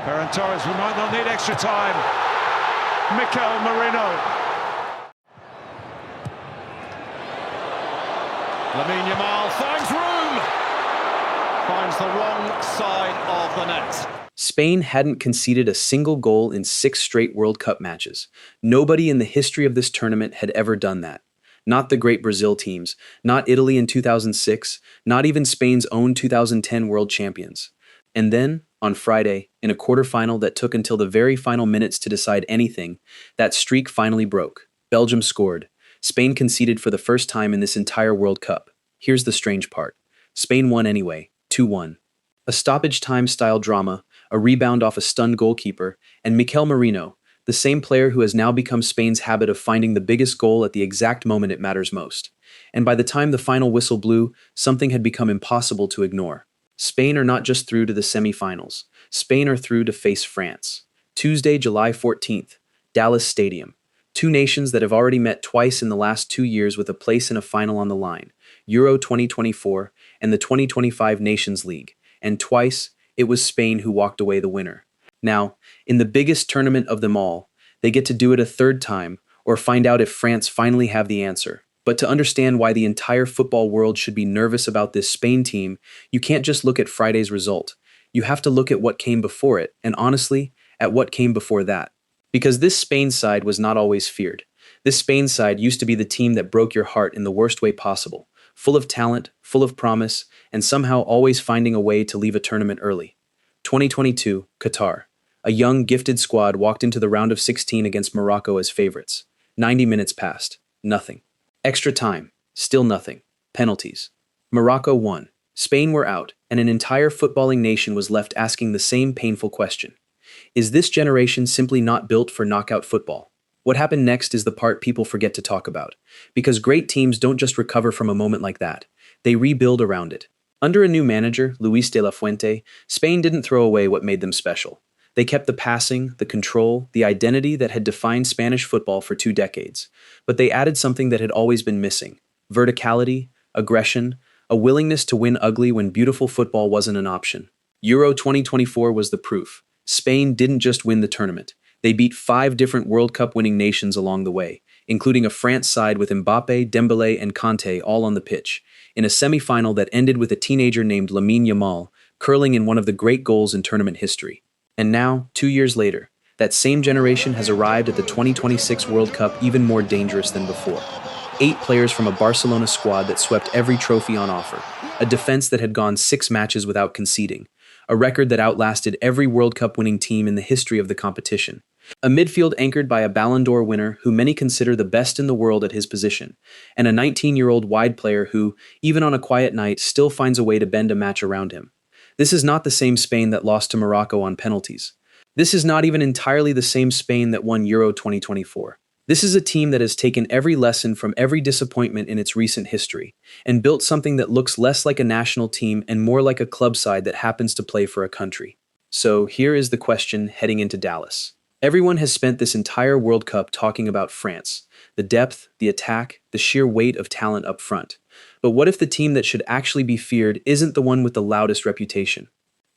Ferran Torres, we might not need extra time. Mikel Merino. Lamine Yamal finds room. Finds the wrong side of the net. Spain hadn't conceded a single goal in 6 straight World Cup matches. Nobody in the history of this tournament had ever done that. Not the great Brazil teams, not Italy in 2006, not even Spain's own 2010 world champions. And then, on Friday, in a quarterfinal that took until the very final minutes to decide anything, that streak finally broke. Belgium scored. Spain conceded for the first time in this entire World Cup. Here's the strange part. Spain won anyway, 2-1. A stoppage-time-style drama, a rebound off a stunned goalkeeper, and Mikel Merino, the same player who has now become Spain's habit of finding the biggest goal at the exact moment it matters most. And by the time the final whistle blew, something had become impossible to ignore. Spain are not just through to the semifinals. Spain are through to face France. Tuesday, July 14th, Dallas Stadium. 2 nations that have already met twice in the last 2 years with a place in a final on the line, Euro 2024 and the 2025 Nations League. And twice, it was Spain who walked away the winner. Now, in the biggest tournament of them all, they get to do it a third time, or find out if France finally have the answer. But to understand why the entire football world should be nervous about this Spain team, you can't just look at Friday's result. You have to look at what came before it, and honestly, at what came before that. Because this Spain side was not always feared. This Spain side used to be the team that broke your heart in the worst way possible, full of talent, full of promise, and somehow always finding a way to leave a tournament early. 2022, Qatar. A young, gifted squad walked into the round of 16 against Morocco as favorites. 90 minutes passed. Nothing. Extra time. Still nothing. Penalties. Morocco won. Spain were out, and an entire footballing nation was left asking the same painful question. Is this generation simply not built for knockout football? What happened next is the part people forget to talk about. Because great teams don't just recover from a moment like that. They rebuild around it. Under a new manager, Luis de la Fuente, Spain didn't throw away what made them special. They kept the passing, the control, the identity that had defined Spanish football for 2 decades. But they added something that had always been missing: verticality, aggression, a willingness to win ugly when beautiful football wasn't an option. Euro 2024 was the proof. Spain didn't just win the tournament. They beat 5 different World Cup winning nations along the way, including a France side with Mbappe, Dembélé, and Kanté all on the pitch, in a semi-final that ended with a teenager named Lamine Yamal curling in one of the great goals in tournament history. And now, 2 years later, that same generation has arrived at the 2026 World Cup even more dangerous than before. 8 players from a Barcelona squad that swept every trophy on offer, a defense that had gone 6 matches without conceding, a record that outlasted every World Cup winning team in the history of the competition, a midfield anchored by a Ballon d'Or winner who many consider the best in the world at his position, and a 19-year-old wide player who, even on a quiet night, still finds a way to bend a match around him. This is not the same Spain that lost to Morocco on penalties. This is not even entirely the same Spain that won Euro 2024. This is a team that has taken every lesson from every disappointment in its recent history and built something that looks less like a national team and more like a club side that happens to play for a country. So here is the question heading into Dallas. Everyone has spent this entire World Cup talking about France, the depth, the attack, the sheer weight of talent up front. But what if the team that should actually be feared isn't the one with the loudest reputation?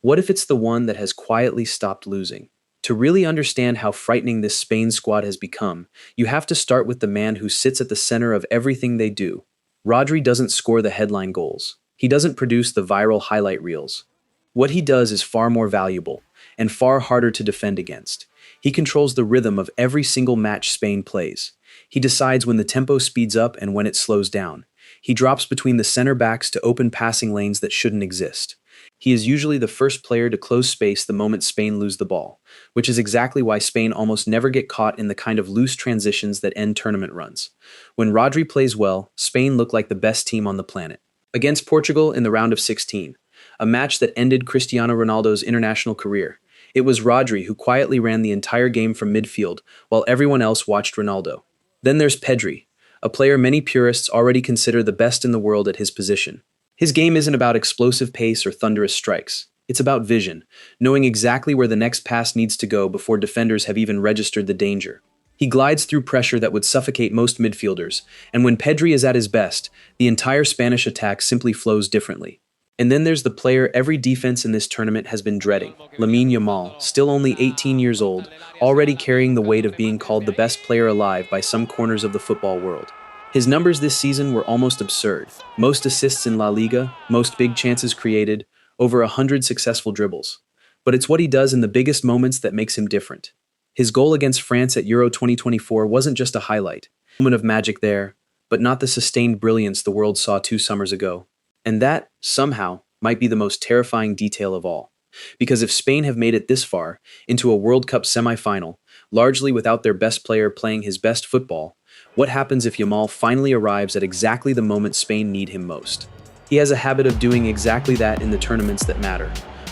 What if it's the one that has quietly stopped losing? To really understand how frightening this Spain squad has become, you have to start with the man who sits at the center of everything they do. Rodri doesn't score the headline goals. He doesn't produce the viral highlight reels. What he does is far more valuable and far harder to defend against. He controls the rhythm of every single match Spain plays. He decides when the tempo speeds up and when it slows down. He drops between the center backs to open passing lanes that shouldn't exist. He is usually the first player to close space the moment Spain lose the ball, which is exactly why Spain almost never get caught in the kind of loose transitions that end tournament runs. When Rodri plays well, Spain look like the best team on the planet. Against Portugal in the round of 16, a match that ended Cristiano Ronaldo's international career, it was Rodri who quietly ran the entire game from midfield while everyone else watched Ronaldo. Then there's Pedri, a player many purists already consider the best in the world at his position. His game isn't about explosive pace or thunderous strikes. It's about vision, knowing exactly where the next pass needs to go before defenders have even registered the danger. He glides through pressure that would suffocate most midfielders, and when Pedri is at his best, the entire Spanish attack simply flows differently. And then there's the player every defense in this tournament has been dreading, Lamine Yamal, still only 18 years old, already carrying the weight of being called the best player alive by some corners of the football world. His numbers this season were almost absurd. Most assists in La Liga, most big chances created, over 100 successful dribbles. But it's what he does in the biggest moments that makes him different. His goal against France at Euro 2024 wasn't just a highlight, a moment of magic there, but not the sustained brilliance the world saw 2 summers ago. And that, somehow, might be the most terrifying detail of all. Because if Spain have made it this far, into a World Cup semi-final, largely without their best player playing his best football, what happens if Yamal finally arrives at exactly the moment Spain need him most? He has a habit of doing exactly that in the tournaments that matter.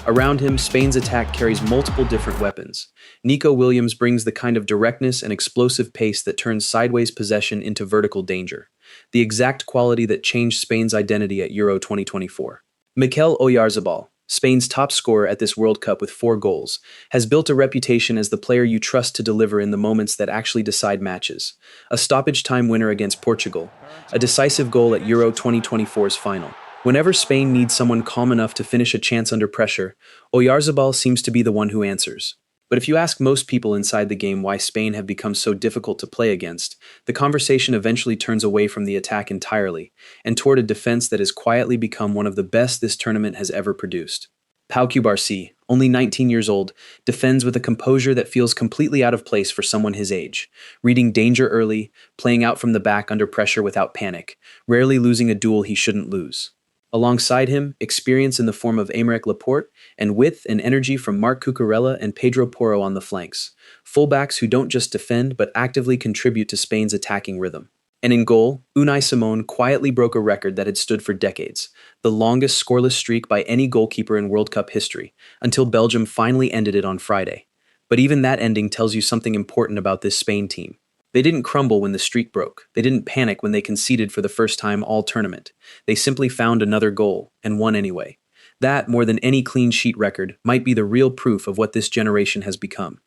Around him, Spain's attack carries multiple different weapons. Nico Williams brings the kind of directness and explosive pace that turns sideways possession into vertical danger, the exact quality that changed Spain's identity at Euro 2024. Mikel Oyarzabal, Spain's top scorer at this World Cup with 4 goals, has built a reputation as the player you trust to deliver in the moments that actually decide matches. A stoppage time winner against Portugal, a decisive goal at Euro 2024's final. Whenever Spain needs someone calm enough to finish a chance under pressure, Oyarzabal seems to be the one who answers. But if you ask most people inside the game why Spain have become so difficult to play against, the conversation eventually turns away from the attack entirely and toward a defense that has quietly become one of the best this tournament has ever produced. Pau Cubarsí, only 19 years old, defends with a composure that feels completely out of place for someone his age, reading danger early, playing out from the back under pressure without panic, rarely losing a duel he shouldn't lose. Alongside him, experience in the form of Aymeric Laporte, and width and energy from Marc Cucurella and Pedro Porro on the flanks, fullbacks who don't just defend but actively contribute to Spain's attacking rhythm. And in goal, Unai Simon quietly broke a record that had stood for decades, the longest scoreless streak by any goalkeeper in World Cup history, until Belgium finally ended it on Friday. But even that ending tells you something important about this Spain team. They didn't crumble when the streak broke. They didn't panic when they conceded for the first time all tournament. They simply found another goal and won anyway. That, more than any clean sheet record, might be the real proof of what this generation has become.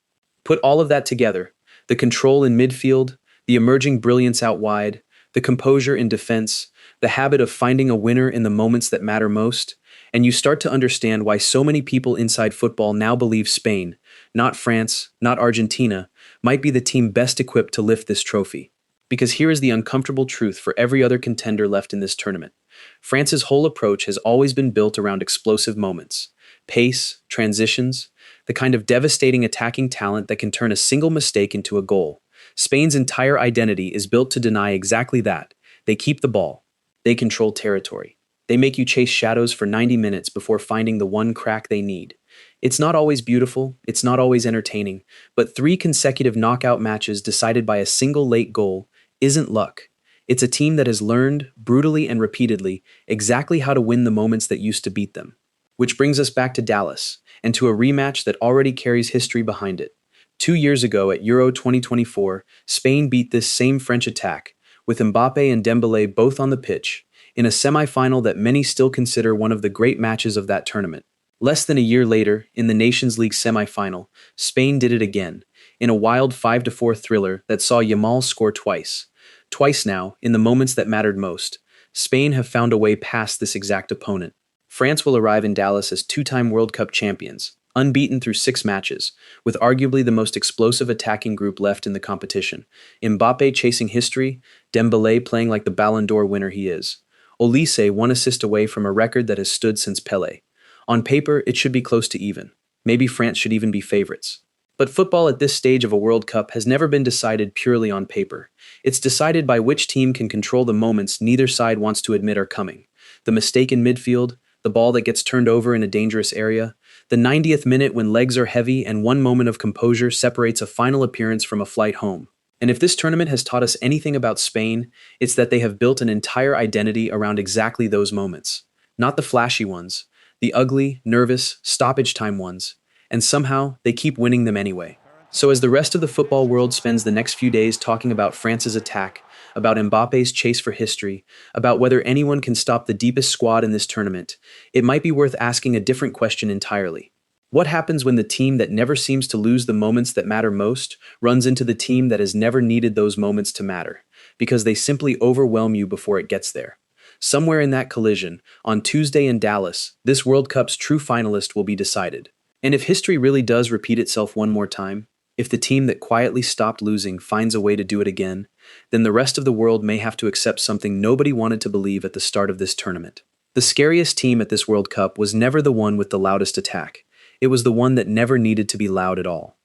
Put all of that together, the control in midfield, the emerging brilliance out wide, the composure in defense, the habit of finding a winner in the moments that matter most, and you start to understand why so many people inside football now believe Spain, not France, not Argentina, might be the team best equipped to lift this trophy. Because here is the uncomfortable truth for every other contender left in this tournament. France's whole approach has always been built around explosive moments, pace, transitions, the kind of devastating attacking talent that can turn a single mistake into a goal. Spain's entire identity is built to deny exactly that. They keep the ball. They control territory. They make you chase shadows for 90 minutes before finding the one crack they need. It's not always beautiful, it's not always entertaining, but 3 consecutive knockout matches decided by a single late goal isn't luck. It's a team that has learned, brutally and repeatedly, exactly how to win the moments that used to beat them. Which brings us back to Dallas, and to a rematch that already carries history behind it. 2 years ago at Euro 2024, Spain beat this same French attack, with Mbappe and Dembélé both on the pitch, in a semi-final that many still consider one of the great matches of that tournament. Less than a year later, in the Nations League semi-final, Spain did it again, in a wild 5-4 thriller that saw Yamal score twice. Twice now, in the moments that mattered most, Spain have found a way past this exact opponent. France will arrive in Dallas as 2-time World Cup champions, unbeaten through 6 matches, with arguably the most explosive attacking group left in the competition. Mbappe chasing history, Dembélé playing like the Ballon d'Or winner he is. Olise 1 assist away from a record that has stood since Pelé. On paper, it should be close to even. Maybe France should even be favorites. But football at this stage of a World Cup has never been decided purely on paper. It's decided by which team can control the moments neither side wants to admit are coming. The mistake in midfield, the ball that gets turned over in a dangerous area, the 90th minute when legs are heavy and one moment of composure separates a final appearance from a flight home. And if this tournament has taught us anything about Spain, it's that they have built an entire identity around exactly those moments. Not the flashy ones, the ugly, nervous, stoppage time ones, and somehow they keep winning them anyway. So as the rest of the football world spends the next few days talking about France's attack, about Mbappe's chase for history, about whether anyone can stop the deepest squad in this tournament, it might be worth asking a different question entirely. What happens when the team that never seems to lose the moments that matter most runs into the team that has never needed those moments to matter, because they simply overwhelm you before it gets there? Somewhere in that collision, on Tuesday in Dallas, this World Cup's true finalist will be decided. And if history really does repeat itself one more time, if the team that quietly stopped losing finds a way to do it again, then the rest of the world may have to accept something nobody wanted to believe at the start of this tournament. The scariest team at this World Cup was never the one with the loudest attack. It was the one that never needed to be loud at all.